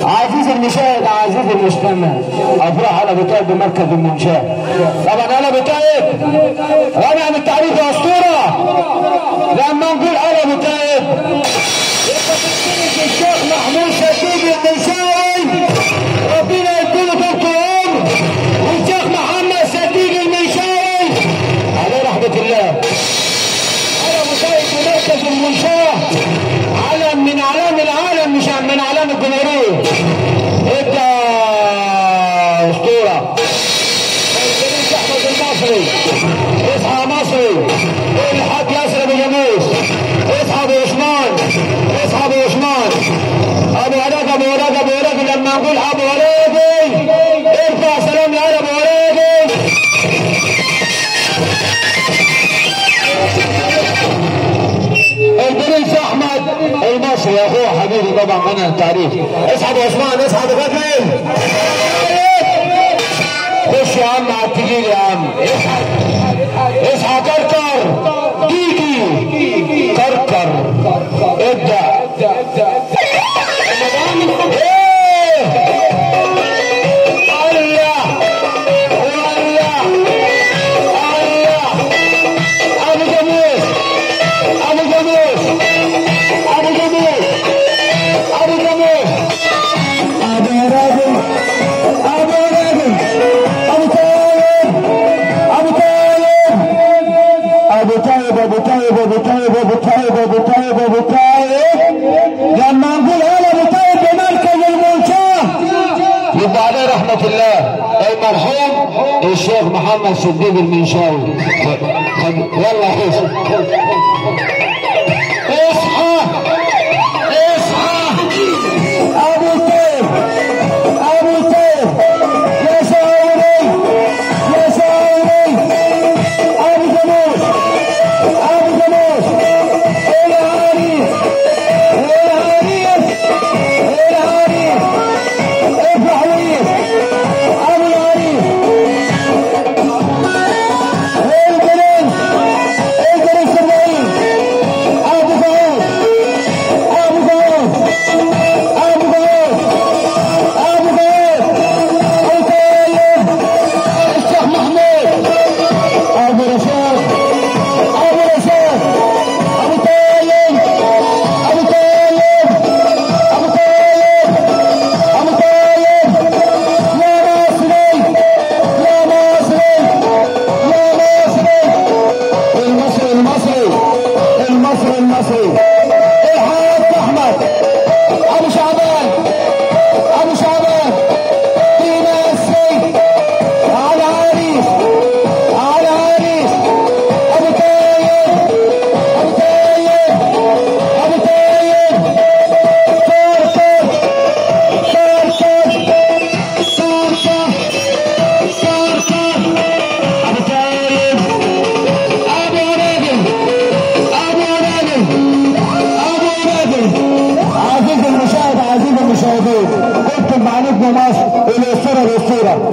عزيزي المشاهد عزيزي المستمع، افراح على ابو طيب بمركز المنشاه. طبعا انا ابو طيب رابع من التعريف يا اسطوره. لما نقول على ابو طيب يبقى بنتكلم الشيخ محمود شديد المنشاوي ربنا يديله طول العمر، والشيخ محمد شديد المنشاوي عليه رحمه الله. على ابو طيب بمركز المنشاه، علم من اعلام العالم، مش من اعلام الجمهوريه. انت اسطوره الجنيس احمد المصري. اصحى مصري، الحاج ياسر ابو جميس. اصحى ابو عثمان، اصحى ابو عثمان. ابو ولاد ابو ولاد ابو ولاد. لما نقول ابو ولادي ارفع سلام لعلى ابو ولادي. الجنيس احمد المصري يا اخوه حبيبي طبعا معنا التعريف. اصحى ابو عثمان، اصحى ابو فضل. خش يا عم على التقيل يا عم. اصحى كركر تيجي كركر. ابدأ ابو طيب. لما نقول على ابو طيب بمركز المنشاه يبقى عليه رحمه الله المرحوم الشيخ محمد صديق المنشاوي. يلا اصحى اصحى ابو طيب، ابو طيب يا شاوري يا شاوري. ابو جموس، ابو جموس.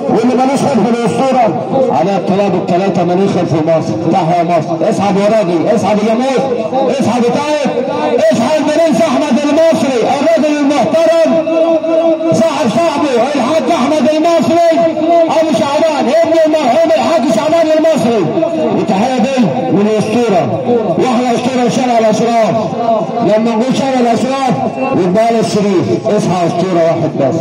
واللي مالوش خير في الاسطوره على الطلاب الثلاثه مالوش خير في مصر. تحيا مصر. اسحب يا راجل، اسحب يا جميل، اسحب طيب، اسحب الجنيس احمد المصري الراجل المحترم صاحب صاحبه الحاج احمد المصري ابو شعبان ابن المرحوم الحاج شعبان المصري. التحيه دي من الاسطوره، واحنا اسطوره شارع الاشراف. لما نقول شارع الاشراف يبقى له الشريف. اصحى اسطوره واحد بس.